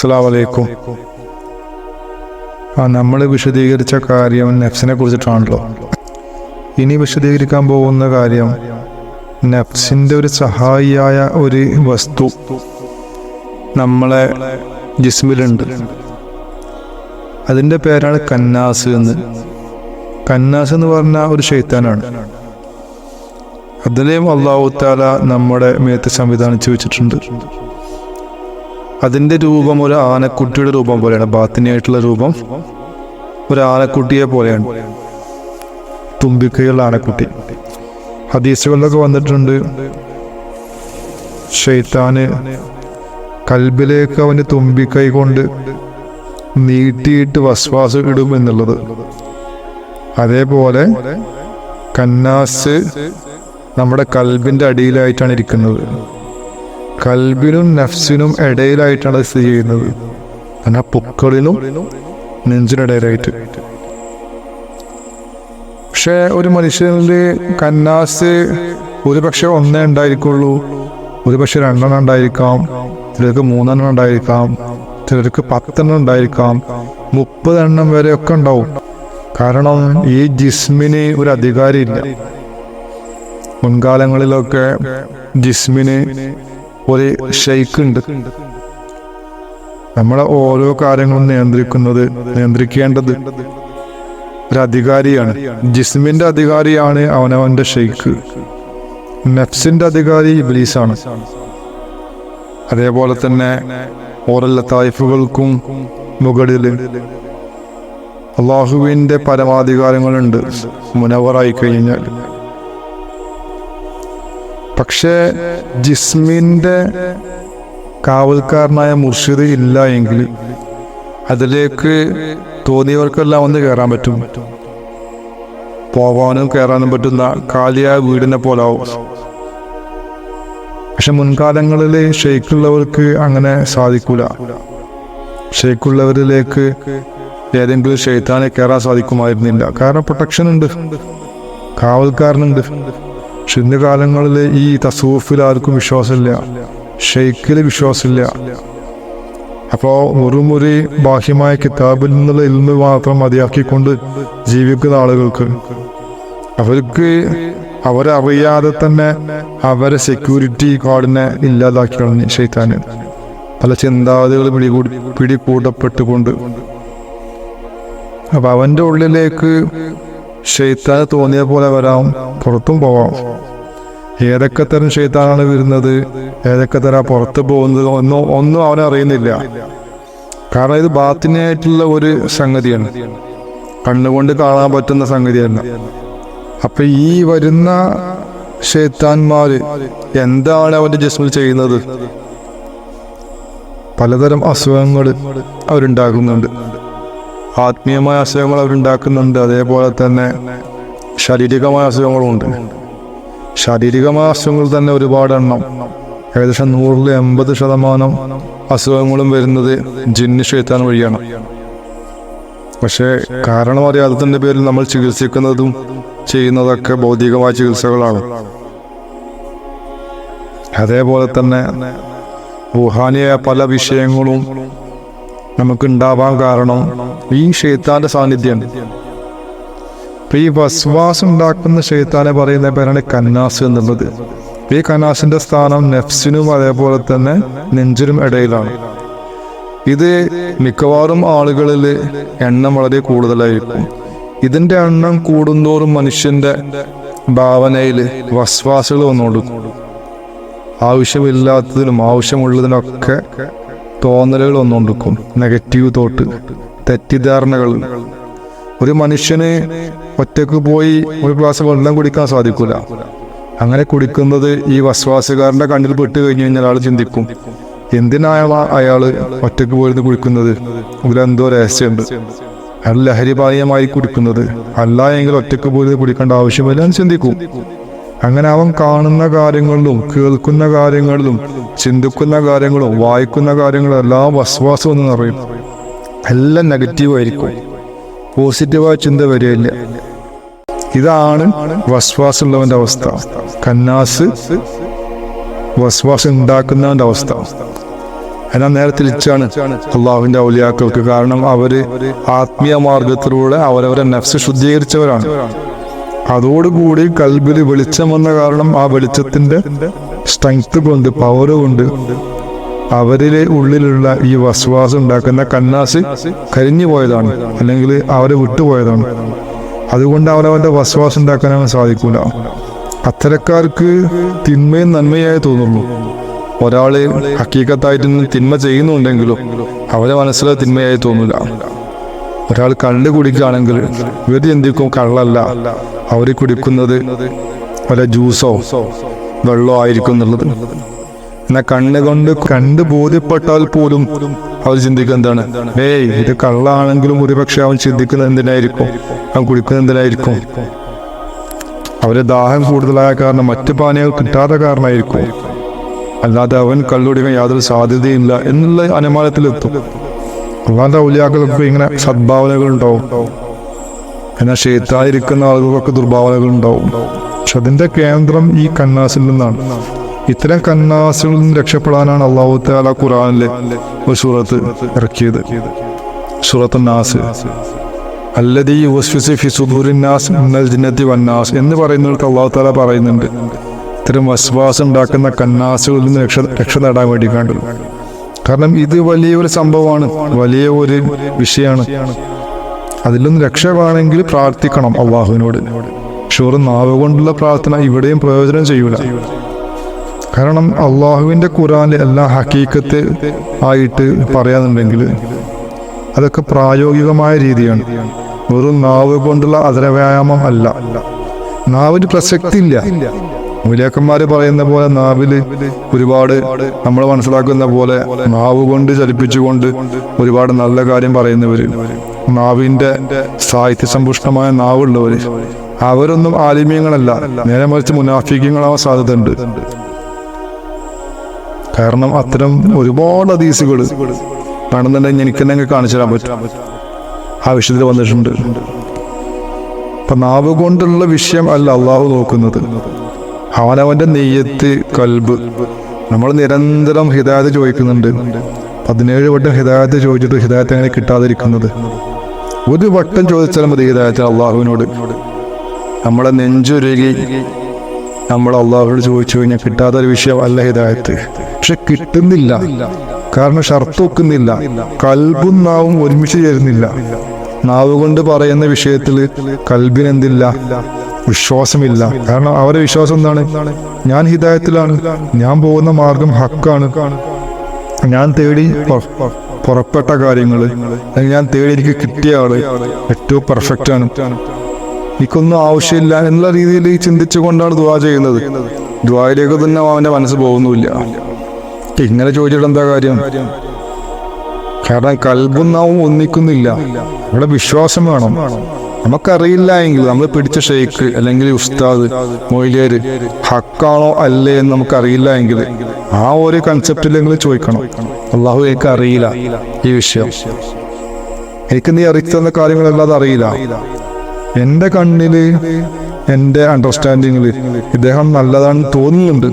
അസ്സലാമു അലൈക്കും. നമ്മൾ വിശദീകരിച്ച കാര്യം നഫ്സിനെ കുറിച്ചിട്ടാണല്ലോ. ഇനി വിശദീകരിക്കാൻ പോകുന്ന കാര്യം നഫ്സിൻ്റെ ഒരു സഹായിയായ ഒരു വസ്തു നമ്മളെ ജിസ്മിലുണ്ട്. അതിൻ്റെ പേരാണ് കന്നാസ് എന്ന്. കന്നാസ് എന്ന് പറഞ്ഞാൽ ഒരു ശൈത്താനാണ്. അതിനെയും അല്ലാഹു തആല നമ്മുടെ മേത്ത് സംവിധാനിച്ചു വെച്ചിട്ടുണ്ട്. അതിൻ്റെ രൂപം ഒരു ആനക്കുട്ടിയുടെ രൂപം പോലെയാണ്. ബാത്തിനായിട്ടുള്ള രൂപം ഒരു ആനക്കുട്ടിയെ പോലെയാണ്, തുമ്പിക്കൈയുള്ള ആനക്കുട്ടി. ഹദീസുകളിലൊക്കെ വന്നിട്ടുണ്ട്, ശൈത്താന് കൽബിലേക്ക് അവന് തുമ്പിക്കൈ കൊണ്ട് നീട്ടിയിട്ട് വസ്വാസ് ഇടും എന്നുള്ളത്. അതേപോലെ കന്നാസ് നമ്മുടെ കൽബിൻ്റെ അടിയിലായിട്ടാണ് ഇരിക്കുന്നത്. കൽബിനും നഫ്സിനും ഇടയിലായിട്ടാണ് അത് സ്ഥിതി ചെയ്യുന്നത്. എന്നാൽ പുക്കളിനും നെഞ്ചിനിടയിലായിട്ട്. പക്ഷെ ഒരു മനുഷ്യനിൽ കന്നാസ് ഒരുപക്ഷെ ഒന്നേ ഉണ്ടായിരിക്കുള്ളൂ, ഒരുപക്ഷെ 2 ഉണ്ടായിരിക്കാം, ചിലർക്ക് 3 ഉണ്ടായിരിക്കാം, ചിലർക്ക് 10 ഉണ്ടായിരിക്കാം, 30 വരെയൊക്കെ ഉണ്ടാവും. കാരണം ഈ ജിസ്മിന് ഒരു അധികാരിയില്ല. മുൻകാലങ്ങളിലൊക്കെ ജിസ്മിന് ഒരു ഷെയ്ഖ് ഉണ്ട്. നമ്മളെ ഓരോ കാര്യങ്ങളും നിയന്ത്രിക്കേണ്ടത് ഒരു അധികാരിയാണ്. ജിസ്മിന്റെ അധികാരിയാണ് അവനവന്റെ ഷെയ്ഖ്. നഫ്സിന്റെ അധികാരി ഇബ്ലീസാണ്. അതേപോലെ തന്നെ ഓരോ ലതായിഫുകൾക്കും മുകളിൽ അള്ളാഹുവിന്റെ പരമാധികാരങ്ങളുണ്ട് മുനവറായി കഴിഞ്ഞാൽ. പക്ഷേ ജിസ്മിന്റെ കാവൽക്കാരനായ മുർഷിദ് ഇല്ല എങ്കിൽ അതിലേക്ക് തോന്നിയവർക്കെല്ലാം ഒന്ന് കയറാൻ പറ്റും. പോകാനും കയറാനും പറ്റുന്ന കാലിയായ വീടിനെ പോലാവും. പക്ഷെ മുൻകാലങ്ങളിൽ ഷെയ്ഖുള്ളവർക്ക് അങ്ങനെ സാധിക്കൂല. ഷെയ്ഖുള്ളവരിലേക്ക് ഏതെങ്കിലും ശൈത്താനെ കയറാൻ സാധിക്കുമായിരുന്നില്ല. കാരണം പ്രൊട്ടക്ഷൻ ഉണ്ട്, കാവൽക്കാരനുണ്ട്. പക്ഷെ ഇന്ന് കാലങ്ങളിൽ ഈ തസൂഫിൽ ആർക്കും വിശ്വാസമില്ല, ഷെയ്ഖിൽ വിശ്വാസമില്ല. അപ്പോൾ ഒരു ബാഹ്യമായ കിതാബിൽ നിന്നുള്ള ഇൽമ് മാത്രം മതിയാക്കിക്കൊണ്ട് ജീവിക്കുന്ന ആളുകൾക്ക് അവരറിയാതെ തന്നെ അവരെ സെക്യൂരിറ്റി ഗാർഡിനെ ഇല്ലാതാക്കി കളഞ്ഞു ശൈത്താന്. പല ചിന്താഗതികൾ പിടികൂടപ്പെട്ടുകൊണ്ട്. അപ്പൊ അവന്റെ ഉള്ളിലേക്ക് ശൈത്താന് തോന്നിയ പോലെ വരാം, പുറത്തും പോവാം. ഏതൊക്കെ തരം ശൈത്താനാണ് വരുന്നത്, ഏതൊക്കെ തരം പുറത്ത് പോകുന്നത് ഒന്നും അവനെ അറിയുന്നില്ല. കാരണം ഇത് ബാത്തിനായിട്ടുള്ള ഒരു സംഗതിയാണ്, കണ്ണുകൊണ്ട് കാണാൻ പറ്റുന്ന സംഗതിയല്ല. അപ്പൊ ഈ വരുന്ന ശൈത്താന്മാര് എന്താണ് അവന്റെ ജിസ്മിൽ ചെയ്യുന്നത്? പലതരം അസുഖങ്ങൾ അവരുണ്ടാക്കുന്നുണ്ട്. ആത്മീയമായ അസുഖങ്ങൾ അവരുണ്ടാക്കുന്നുണ്ട്. അതേപോലെ തന്നെ ശാരീരികമായ അസുഖങ്ങളുമുണ്ട്. ശാരീരികമായ അസുഖങ്ങൾ തന്നെ ഒരുപാട് എണ്ണം, ഏകദേശം 100-80% അസുഖങ്ങളും വരുന്നത് ജിന്ന് ശൈത്താൻ വഴിയാണ്. പക്ഷേ കാരണം അറിയാത്തതിൻ്റെ പേരിൽ നമ്മൾ ചികിത്സിക്കുന്നതും ചെയ്യുന്നതൊക്കെ ഭൗതികമായ ചികിത്സകളാണ്. അതേപോലെ തന്നെ റുഹാനിയായ പല വിഷയങ്ങളും നമുക്കുണ്ടാവാൻ കാരണം ഈ ശൈത്താന്റെ സാന്നിധ്യമാണ്. ഈ വസ്വാസ് ഉണ്ടാക്കുന്ന ശൈത്താനെ പറയുന്ന പേരാണ് കന്നാസ് എന്നുള്ളത്. ഈ കന്നാസിന്റെ സ്ഥാനം നഫ്സിനും അതേപോലെ തന്നെ നെഞ്ചിനും ഇടയിലാണ്. ഇത് മിക്കവാറും ആളുകളിൽ എണ്ണം വളരെ കൂടുതലായിരിക്കും. ഇതിന്റെ എണ്ണം കൂടുന്തോറും മനുഷ്യന്റെ ഭാവനയിൽ വസ്വാസുകൾ വന്നുകൊടുക്കും. ആവശ്യമില്ലാത്തതിനും ആവശ്യമുള്ളതിനൊക്കെ തോന്നലുകൾ വന്നുകൊണ്ടിരിക്കും. നെഗറ്റീവ് തോട്ട്, തെറ്റിദ്ധാരണകൾ. ഒരു മനുഷ്യന് ഒറ്റക്ക് പോയി ഒരു ഗ്ലാസ് വെള്ളം കുടിക്കാൻ സാധിക്കൂല. അങ്ങനെ കുടിക്കുന്നത് ഈ വസ്വാസുകാരന്റെ കണ്ണിൽ പെട്ട് കഴിഞ്ഞു കഴിഞ്ഞാൽ ആൾ ചിന്തിക്കും, എന്തിനാണ് അയാൾ ഒറ്റക്ക് പോയിരുന്ന് കുടിക്കുന്നത്? ഇതിലെന്തോ രഹസ്യമുണ്ട്. അയാൾ ലഹരിപാനീയമായി കുടിക്കുന്നത്. അല്ല എങ്കിൽ ഒറ്റക്ക് പോയിരുന്ന് കുടിക്കേണ്ട ആവശ്യമില്ല എന്ന് ചിന്തിക്കും. അങ്ങനെ അവൻ കാണുന്ന കാര്യങ്ങളിലും കേൾക്കുന്ന കാര്യങ്ങളിലും ചിന്തിക്കുന്ന കാര്യങ്ങളും വായിക്കുന്ന കാര്യങ്ങളും എല്ലാം വസ്വാസം എന്ന് പറയും. എല്ലാം നെഗറ്റീവ് ആയിരിക്കും, പോസിറ്റീവായ ചിന്ത വരികയില്ല. ഇതാണ് വസ്വാസുള്ളവന്റെ അവസ്ഥ. കന്നാസ് വസ്വാസ് ഉണ്ടാക്കുന്നവന്റെ അവസ്ഥ. എന്നാൽ നേരെ തിരിച്ചാണ് അള്ളാഹുവിന്റെ ഔലിയാക്കൾക്ക്. കാരണം അവര് ആത്മീയ മാർഗത്തിലൂടെ അവരവരെ നഫ്സ് ശുദ്ധീകരിച്ചവരാണ്. അതോടുകൂടി കൽബിൽ വെളിച്ചം വന്ന കാരണം ആ വെളിച്ചത്തിന്റെ സ്ട്രെങ്ത് കൊണ്ട്, പവർ കൊണ്ട് അവരിലെ ഉള്ളിലുള്ള ഈ വസ്വാസം ഉണ്ടാക്കുന്ന കന്നാസ് കരിഞ്ഞു പോയതാണ്, അല്ലെങ്കിൽ അവരെ വിട്ടുപോയതാണ്. അതുകൊണ്ട് അവരവന്റെ വസ്വാസം ഉണ്ടാക്കാനാണ് സാധിക്കൂല. അത്തരക്കാർക്ക് തിന്മയും നന്മയായി തോന്നുള്ളൂ. ഒരാള് ഹക്കീക്കത്തായിട്ട് തിന്മ ചെയ്യുന്നുണ്ടെങ്കിലും അവരെ മനസ്സിലെ തിന്മയായി തോന്നില്ല. ഒരാൾ കള്ള് കുടിക്കുകയാണെങ്കിൽ ഇവർ ചിന്തിക്കും കള്ളല്ല, അവർ കുടിക്കുന്നത് വല്ല ജ്യൂസോ വെള്ളമോ ആയിരിക്കും എന്നുള്ളത്. എന്നാൽ കണ്ണുകൊണ്ട് കണ്ട് ബോധ്യപ്പെട്ടാൽ പോലും അവർ ചിന്തിക്കുക എന്താണ്, ഇത് കള്ളാണെങ്കിലും ഒരുപക്ഷെ അവൻ ചിന്തിക്കുന്നത് എന്തിനായിരിക്കും, അവൻ കുടിക്കുന്നത് എന്തിനായിരിക്കും, അവരെ ദാഹം കൂടുതലായ കാരണം, മറ്റു പാനീയങ്ങൾ കിട്ടാത്ത കാരണമായിരിക്കും, അല്ലാതെ അവൻ കള്ളുടിക്കാൻ യാതൊരു സാധ്യതയില്ല എന്നുള്ള അനുമാനത്തിലെത്തും. അള്ളാന്റെ ഔലിയാക്കൾക്ക് ഇങ്ങനെ സദ്ഭാവനകൾ ഉണ്ടാവും. എന്നാൽ ശൈത്താനിരിക്കുന്ന ആളുകൾക്കൊക്കെ ദുർഭാവനകൾ ഉണ്ടാവും. പക്ഷെ അതിന്റെ കേന്ദ്രം ഈ കന്നാസിൽ നിന്നാണ്. ഇത്തരം കന്നാസുകളിൽ നിന്ന് രക്ഷപ്പെടാനാണ് അല്ലാഹു തആല ഖുർആനിലെ ഒരു സൂറത്ത് ഇറക്കിയത്, സൂറത്തുൻ നാസ്. അല്ലദീ യുവസ്വിസു ഫി സുദൂരിൻ നാസ് മിനൽ ജിന്നത്തി വന്നാസ് എന്ന് പറയുന്നിടത്ത് അല്ലാഹു തആല പറയുന്നുണ്ട്, ഇത്തരം വസ്വാസം ഉണ്ടാക്കുന്ന കന്നാസുകളിൽ നിന്ന് രക്ഷ നേടാൻ വേണ്ടി കണ്ടു. കാരണം ഇത് വലിയൊരു സംഭവമാണ്, വലിയ ഒരു വിഷയമാണ്. അതിൽ നിന്ന് രക്ഷ വേണമെങ്കിൽ പ്രാർത്ഥിക്കണം അള്ളാഹുവിനോട്. ഷുവർ നാവ് കൊണ്ടുള്ള പ്രാർത്ഥന ഇവിടെയും പ്രയോജനം ചെയ്യൂല. കാരണം അള്ളാഹുവിന്റെ ഖുർആനിൽ എല്ലാം ഹക്കീക്കത്ത് ആയിട്ട് പറയാന്നുണ്ടെങ്കിൽ അതൊക്കെ പ്രായോഗികമായ രീതിയാണ്. വെറും നാവ് കൊണ്ടുള്ള അധരവ്യായാമം അല്ല. നാവിന് പ്രസക്തി ഇല്ല. മൂല്യാക്കന്മാര് പറയുന്ന പോലെ നാവില് ഒരുപാട് നമ്മൾ മനസ്സിലാക്കുന്ന പോലെ നാവ് കൊണ്ട് ചലിപ്പിച്ചുകൊണ്ട് ഒരുപാട് നല്ല കാര്യം പറയുന്നവര്, നാവിന്റെ സാഹിത്യ സമ്പുഷ്ടമായ നാവുള്ളവര്, അവരൊന്നും ആലിമ്യങ്ങളല്ല, നേരെ മറിച്ച് മുനാഫിക്കങ്ങളാവാൻ സാധ്യതയുണ്ട്. കാരണം അത്തരം ഒരുപാട് ഹദീസുകൾ വേണമെന്നുണ്ടെങ്കിൽ എനിക്ക് തന്നെ കാണിച്ചു തരാൻ പറ്റും, ആ വിഷയത്തിൽ വന്നിട്ടുണ്ട്. അപ്പൊ നാവ് കൊണ്ടുള്ള വിഷയം അല്ല അള്ളാഹു നോക്കുന്നത്, അവനവന്റെ നെയ്യത്ത്, കൽബ്. നമ്മൾ നിരന്തരം ഹിദായത്ത് ചോദിക്കുന്നുണ്ട്. 17 വട്ടം ഹിദായത്ത് ചോദിച്ചിട്ട് ഹിദായത്ത് എങ്ങനെ കിട്ടാതിരിക്കുന്നത്? ഒരു വട്ടം ചോദിച്ചാൽ മതി ഹിദായത്ത് അള്ളാഹുവിനോട്. നമ്മളെ നെഞ്ചുരുകി നമ്മൾ അള്ളാഹുവിനോട് ചോദിച്ചു കഴിഞ്ഞാൽ കിട്ടാത്ത ഒരു വിഷയം അല്ല ഹിദായത്ത്. പക്ഷെ കിട്ടുന്നില്ല, കാരണം ഷർത്ത് വെക്കുന്നില്ല, കൽബും നാവും ഒരുമിച്ച് ചേരുന്നില്ല. നാവ് കൊണ്ട് പറയുന്ന വിഷയത്തിൽ കൽബിനെന്തില്ല, വിശ്വാസമില്ല. കാരണം അവരുടെ വിശ്വാസം എന്താണ്? ഞാൻ ഹിദായത്തിലാണ്, ഞാൻ പോകുന്ന മാർഗം ഹക്കാണ്, ഞാൻ തേടി പുറപ്പെട്ട കാര്യങ്ങൾ, അല്ലെങ്കിൽ ഞാൻ തേടി എനിക്ക് കിട്ടിയ ആള് ഏറ്റവും പെർഫെക്റ്റ് ആണ്, എനിക്കൊന്നും ആവശ്യമില്ല എന്നുള്ള രീതിയിൽ ചിന്തിച്ചുകൊണ്ടാണ് ദുആ ചെയ്യുന്നത്. ദുആയിലേക്ക് തന്നെ അവന്റെ മനസ്സ് പോകുന്നില്ല. ഇങ്ങനെ ചോദിച്ചിട്ട് എന്താ കാര്യം? കാരണം കൽബും നാവും ഒന്നിക്കുന്നില്ല. അവിടെ വിശ്വാസം വേണം. നമുക്കറിയില്ല എങ്കിൽ, നമ്മൾ പിടിച്ച ഷെയ്ഖ് അല്ലെങ്കിൽ ഉസ്താദ്, മൊയ്ലിയര് ഹക്കാണോ അല്ലേ എന്ന് നമുക്കറിയില്ല എങ്കിൽ ആ ഒരു കൺസെപ്റ്റിലെങ്കിലും ചോദിക്കണം. അള്ളാഹു എനിക്ക് അറിയില്ല ഈ വിഷയം, എനിക്ക് നീ അറിയിച്ചു തന്ന കാര്യങ്ങളല്ലാതെ അറിയില്ല. എൻ്റെ കണ്ണില്, എൻ്റെ അണ്ടർസ്റ്റാൻഡിങ്ങില് ഇദ്ദേഹം നല്ലതാണെന്ന് തോന്നുന്നുണ്ട്,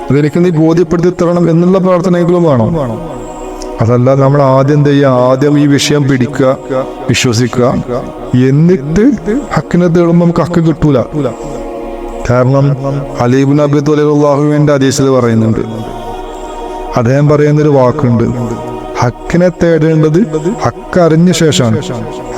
അതെനിക്ക് നീ ബോധ്യപ്പെടുത്തി തരണം എന്നുള്ള പ്രാർത്ഥനയെങ്കിലും വേണം. അതല്ലാതെ നമ്മൾ ആദ്യം എന്ത് ചെയ്യുക? ആദ്യം ഈ വിഷയം പിടിക്കുക, വിശ്വസിക്കുക, എന്നിട്ട് ഹക്കിനെ തേടുമ്പോൾ നമുക്ക് ഹക്ക് കിട്ടൂല. കാരണം അലി ഇബ്നു അബീ ത്വാലിബ് റളിയല്ലാഹുവിന്റെ ഹദീസിൽ പറയുന്നുണ്ട്, അദ്ദേഹം പറയുന്നൊരു വാക്കുണ്ട്, ഹക്കിനെ തേടേണ്ടത് ഹക്ക് അറിഞ്ഞ ശേഷമാണ്.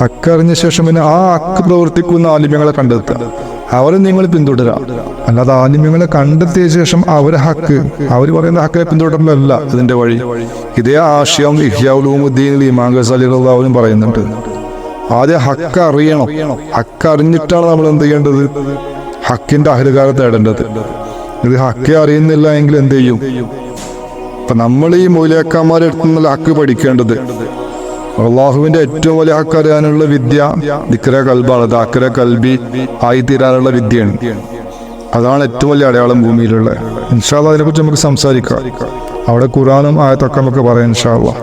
ഹക്ക് അറിഞ്ഞ ശേഷം പിന്നെ ആ ഹക്ക് പ്രവർത്തിക്കുന്ന ആലിമ്യങ്ങളെ കണ്ടെത്തുക, അവരെ നിങ്ങൾ പിന്തുടരാം. അല്ലാതെ ആലിമ്യങ്ങളെ കണ്ടെത്തിയ ശേഷം അവരെ ഹക്ക്, അവർ പറയുന്ന ഹക്കിനെ പിന്തുടരലല്ല ഇതിന്റെ വഴി. ഇതേ ആശയം ഇഹ്യാ ഉലൂമുദ്ദീനിൽ ഇമാം ഗസാലി റളിയല്ലാഹു പറയുന്നുണ്ട്. ആദ്യം ഹക്ക് അറിയണം, ഹക്ക് അറിഞ്ഞിട്ടാണ് നമ്മൾ എന്ത് ചെയ്യേണ്ടത്? ഹക്കിന്റെ അഹ്ലുകാരെ തേടേണ്ടത്. ഇത് ഹക്കെ അറിയുന്നില്ല എങ്കിൽ എന്ത് ചെയ്യും? അപ്പൊ നമ്മൾ ഈ മൗലിയാക്കന്മാരെ അടുത്തുനിന്നുള്ള ഹക്ക് പഠിക്കേണ്ടത്, അള്ളാഹുവിന്റെ ഏറ്റവും വലിയ ഹക്ക് അറിയാനുള്ള വിദ്യ ദിക്ര കൽബാണ്. ദാക്ര കൽബി ആയിത്തീരാനുള്ള വിദ്യയാണ്. അതാണ് ഏറ്റവും വലിയ അടയാളം ഭൂമിയിലുള്ള. ഇൻഷാ അല്ലാഹ് അതിനെക്കുറിച്ച് നമുക്ക് സംസാരിക്കാം. അവിടെ ഖുർആനും ആയത്തൊക്കെ നമുക്ക് പറയാം ഇൻഷാ അല്ലാഹ്.